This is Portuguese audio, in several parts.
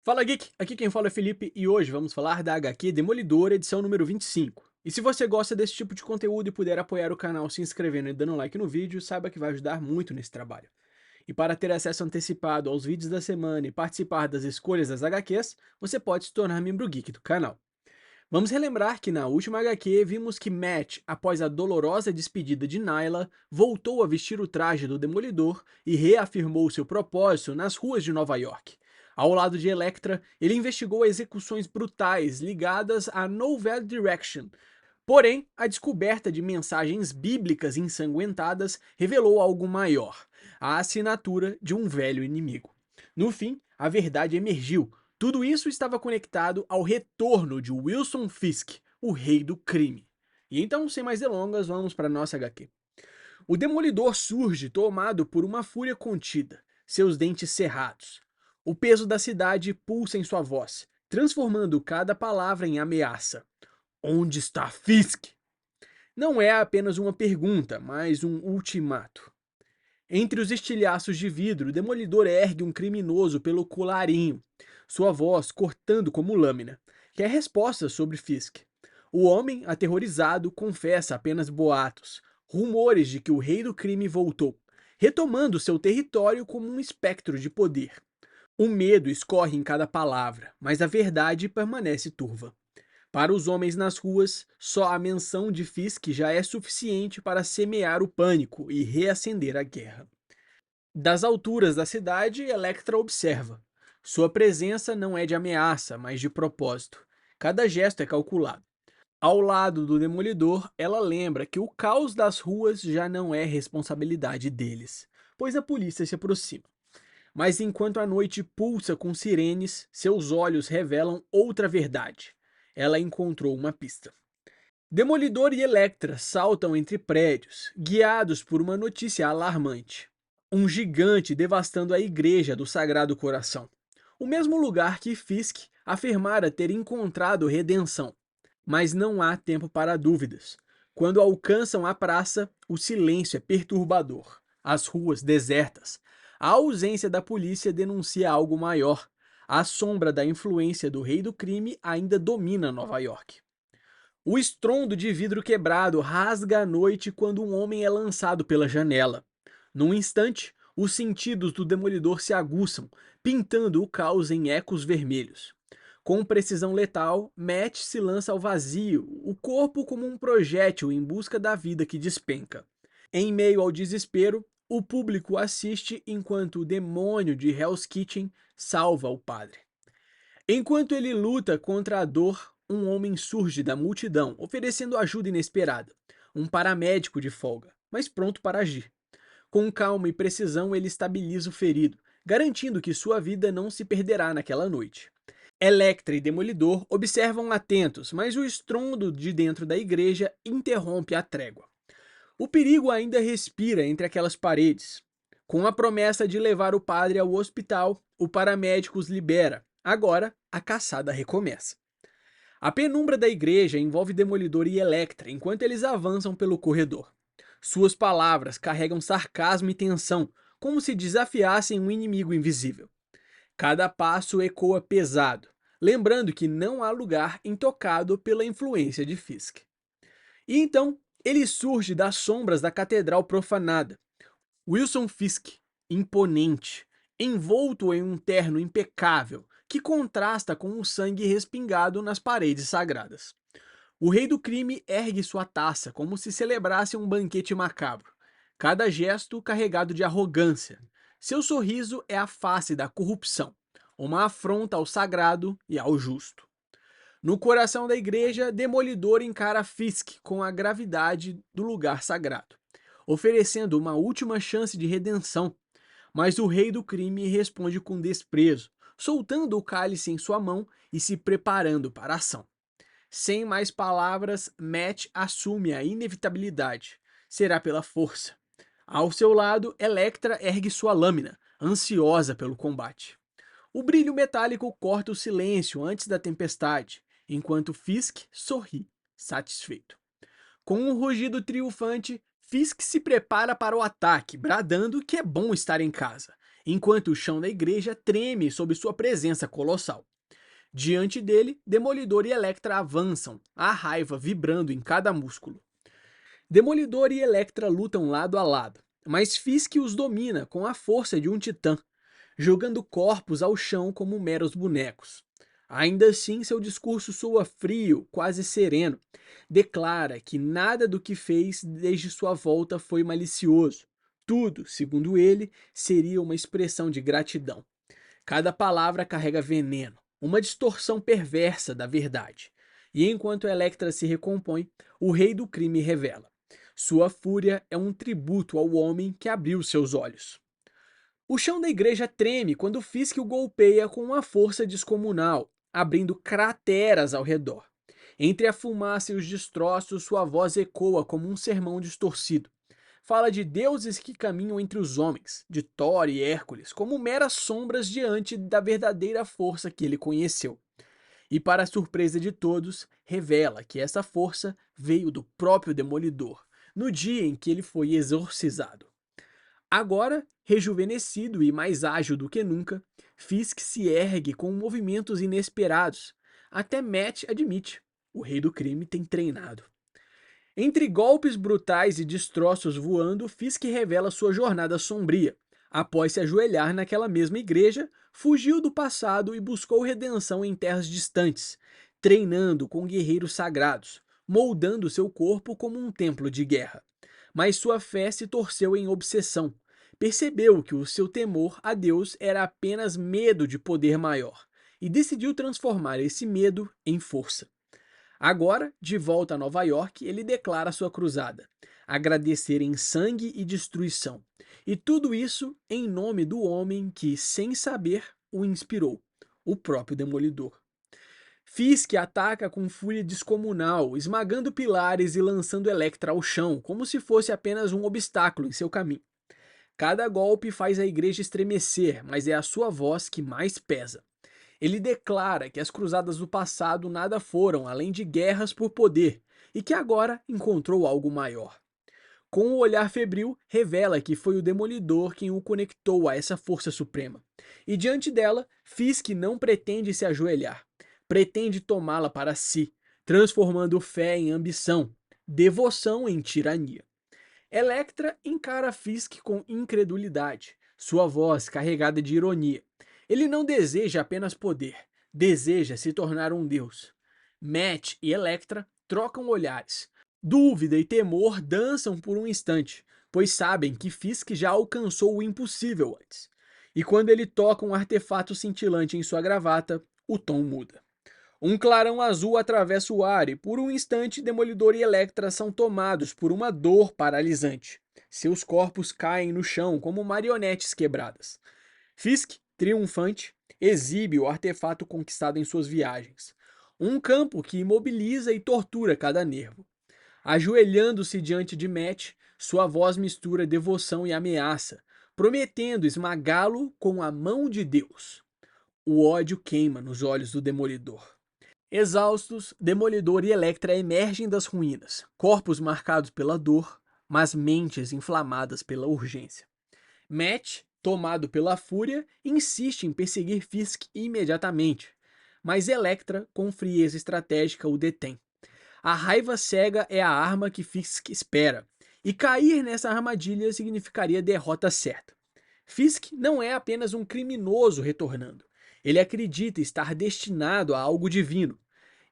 Fala Geek, aqui quem fala é Felipe e hoje vamos falar da HQ Demolidor, edição número 25. E se você gosta desse tipo de conteúdo e puder apoiar o canal se inscrevendo e dando like no vídeo, saiba que vai ajudar muito nesse trabalho. E para ter acesso antecipado aos vídeos da semana e participar das escolhas das HQs, você pode se tornar membro Geek do canal. Vamos relembrar que na última HQ vimos que Matt, após a dolorosa despedida de Nyla, voltou a vestir o traje do Demolidor e reafirmou seu propósito nas ruas de Nova York. Ao lado de Elektra, ele investigou execuções brutais ligadas a Nouvelle Direction. Porém, a descoberta de mensagens bíblicas ensanguentadas revelou algo maior: a assinatura de um velho inimigo. No fim, a verdade emergiu. Tudo isso estava conectado ao retorno de Wilson Fisk, o rei do crime. E então, sem mais delongas, vamos para a nossa HQ. O Demolidor surge tomado por uma fúria contida, seus dentes cerrados. O peso da cidade pulsa em sua voz, transformando cada palavra em ameaça. Onde está Fisk? Não é apenas uma pergunta, mas um ultimato. Entre os estilhaços de vidro, o Demolidor ergue um criminoso pelo colarinho, sua voz cortando como lâmina. Quer respostas sobre Fisk. O homem, aterrorizado, confessa apenas boatos, rumores de que o rei do crime voltou, retomando seu território como um espectro de poder. O medo escorre em cada palavra, mas a verdade permanece turva. Para os homens nas ruas, só a menção de Fisk já é suficiente para semear o pânico e reacender a guerra. Das alturas da cidade, Elektra observa. Sua presença não é de ameaça, mas de propósito. Cada gesto é calculado. Ao lado do Demolidor, ela lembra que o caos das ruas já não é responsabilidade deles, pois a polícia se aproxima. Mas enquanto a noite pulsa com sirenes, seus olhos revelam outra verdade. Ela encontrou uma pista. Demolidor e Elektra saltam entre prédios, guiados por uma notícia alarmante. Um gigante devastando a igreja do Sagrado Coração. O mesmo lugar que Fisk afirmara ter encontrado redenção. Mas não há tempo para dúvidas. Quando alcançam a praça, o silêncio é perturbador. As ruas desertas. A ausência da polícia denuncia algo maior. A sombra da influência do rei do crime ainda domina Nova York. O estrondo de vidro quebrado rasga a noite quando um homem é lançado pela janela. Num instante, os sentidos do Demolidor se aguçam, pintando o caos em ecos vermelhos. Com precisão letal, Matt se lança ao vazio, o corpo como um projétil em busca da vida que despenca. Em meio ao desespero, o público assiste enquanto o demônio de Hell's Kitchen salva o padre. Enquanto ele luta contra a dor, um homem surge da multidão, oferecendo ajuda inesperada. Um paramédico de folga, mas pronto para agir. Com calma e precisão, ele estabiliza o ferido, garantindo que sua vida não se perderá naquela noite. Elektra e Demolidor observam atentos, mas o estrondo de dentro da igreja interrompe a trégua. O perigo ainda respira entre aquelas paredes. Com a promessa de levar o padre ao hospital, o paramédico os libera. Agora, a caçada recomeça. A penumbra da igreja envolve Demolidor e Elektra enquanto eles avançam pelo corredor. Suas palavras carregam sarcasmo e tensão, como se desafiassem um inimigo invisível. Cada passo ecoa pesado, lembrando que não há lugar intocado pela influência de Fisk. E então, ele surge das sombras da catedral profanada. Wilson Fisk, imponente, envolto em um terno impecável, que contrasta com o sangue respingado nas paredes sagradas. O rei do crime ergue sua taça como se celebrasse um banquete macabro, cada gesto carregado de arrogância. Seu sorriso é a face da corrupção, uma afronta ao sagrado e ao justo. No coração da igreja, Demolidor encara Fisk com a gravidade do lugar sagrado, oferecendo uma última chance de redenção. Mas o rei do crime responde com desprezo, soltando o cálice em sua mão e se preparando para a ação. Sem mais palavras, Matt assume a inevitabilidade. Será pela força. Ao seu lado, Elektra ergue sua lâmina, ansiosa pelo combate. O brilho metálico corta o silêncio antes da tempestade, enquanto Fisk sorri, satisfeito. Com um rugido triunfante, Fisk se prepara para o ataque, bradando que é bom estar em casa. enquanto o chão da igreja treme sob sua presença colossal. Diante dele, Demolidor e Elektra avançam, a raiva vibrando em cada músculo. Demolidor e Elektra lutam lado a lado, mas Fisk os domina com a força de um titã, jogando corpos ao chão como meros bonecos. Ainda assim, seu discurso soa frio, quase sereno. Declara que nada do que fez desde sua volta foi malicioso. Tudo, segundo ele, seria uma expressão de gratidão. Cada palavra carrega veneno, uma distorção perversa da verdade. E enquanto Elektra se recompõe, o rei do crime revela: sua fúria é um tributo ao homem que abriu seus olhos. O chão da igreja treme quando Fisk o golpeia com uma força descomunal, abrindo crateras ao redor. Entre a fumaça e os destroços, sua voz ecoa como um sermão distorcido. Fala de deuses que caminham entre os homens, de Thor e Hércules, como meras sombras diante da verdadeira força que ele conheceu. E, para a surpresa de todos, revela que essa força veio do próprio Demolidor, no dia em que ele foi exorcizado. Agora, rejuvenescido e mais ágil do que nunca, Fisk se ergue com movimentos inesperados. Até Matt admite: o rei do crime tem treinado. Entre golpes brutais e destroços voando, Fisk revela sua jornada sombria. Após se ajoelhar naquela mesma igreja, fugiu do passado e buscou redenção em terras distantes, treinando com guerreiros sagrados, moldando seu corpo como um templo de guerra. Mas sua fé se torceu em obsessão. Percebeu que o seu temor a Deus era apenas medo de poder maior, e decidiu transformar esse medo em força. Agora, de volta a Nova York, ele declara sua cruzada: agradecer em sangue e destruição. E tudo isso em nome do homem que, sem saber, o inspirou, o próprio Demolidor. Fisk ataca com fúria descomunal, esmagando pilares e lançando Elektra ao chão, como se fosse apenas um obstáculo em seu caminho. Cada golpe faz a igreja estremecer, mas é a sua voz que mais pesa. Ele declara que as cruzadas do passado nada foram além de guerras por poder e que agora encontrou algo maior. Com o olhar febril, revela que foi o Demolidor quem o conectou a essa força suprema. E diante dela, Fisk não pretende se ajoelhar. Pretende tomá-la para si, transformando fé em ambição, devoção em tirania. Elektra encara Fisk com incredulidade, sua voz carregada de ironia. Ele não deseja apenas poder, deseja se tornar um deus. Matt e Elektra trocam olhares. Dúvida e temor dançam por um instante, pois sabem que Fisk já alcançou o impossível antes. E quando ele toca um artefato cintilante em sua gravata, o tom muda. Um clarão azul atravessa o ar e, por um instante, Demolidor e Elektra são tomados por uma dor paralisante. Seus corpos caem no chão como marionetes quebradas. Fisk, triunfante, exibe o artefato conquistado em suas viagens. Um campo que imobiliza e tortura cada nervo. Ajoelhando-se diante de Matt, sua voz mistura devoção e ameaça, prometendo esmagá-lo com a mão de Deus. O ódio queima nos olhos do Demolidor. Exaustos, Demolidor e Elektra emergem das ruínas, corpos marcados pela dor, mas mentes inflamadas pela urgência. Matt, tomado pela fúria, insiste em perseguir Fisk imediatamente, mas Elektra, com frieza estratégica, o detém. A raiva cega é a arma que Fisk espera, e cair nessa armadilha significaria derrota certa. Fisk não é apenas um criminoso retornando. Ele acredita estar destinado a algo divino.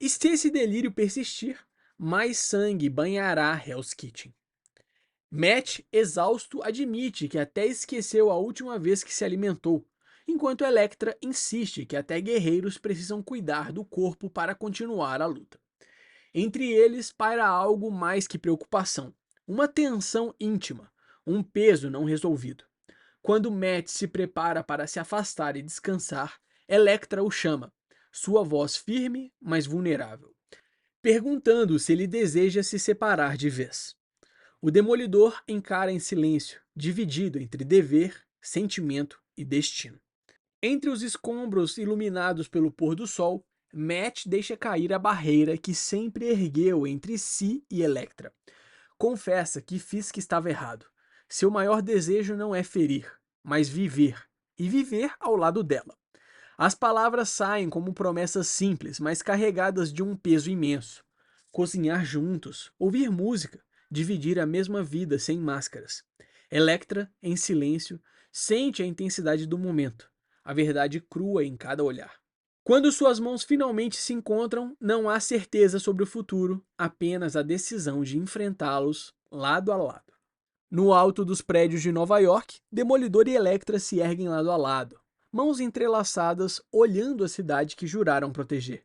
E se esse delírio persistir, mais sangue banhará Hell's Kitchen. Matt, exausto, admite que até esqueceu a última vez que se alimentou, enquanto Elektra insiste que até guerreiros precisam cuidar do corpo para continuar a luta. Entre eles paira algo mais que preocupação, uma tensão íntima, um peso não resolvido. Quando Matt se prepara para se afastar e descansar, Elektra o chama, sua voz firme, mas vulnerável, perguntando se ele deseja se separar de vez. O Demolidor encara em silêncio, dividido entre dever, sentimento e destino. Entre os escombros iluminados pelo pôr do sol, Matt deixa cair a barreira que sempre ergueu entre si e Elektra. Confessa que Fisk estava errado. Seu maior desejo não é ferir, mas viver, e viver ao lado dela. As palavras saem como promessas simples, mas carregadas de um peso imenso. Cozinhar juntos, ouvir música, dividir a mesma vida sem máscaras. Electra, em silêncio, sente a intensidade do momento, a verdade crua em cada olhar. Quando suas mãos finalmente se encontram, não há certeza sobre o futuro, apenas a decisão de enfrentá-los lado a lado. No alto dos prédios de Nova York, Demolidor e Electra se erguem lado a lado, mãos entrelaçadas, olhando a cidade que juraram proteger.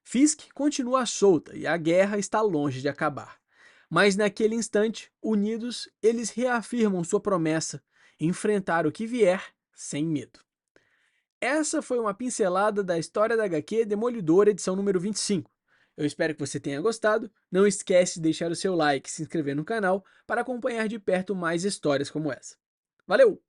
Fisk continua solta e a guerra está longe de acabar. Mas naquele instante, unidos, eles reafirmam sua promessa: enfrentar o que vier sem medo. Essa foi uma pincelada da história da HQ Demolidor, edição número 25. Eu espero que você tenha gostado. Não esquece de deixar o seu like e se inscrever no canal para acompanhar de perto mais histórias como essa. Valeu!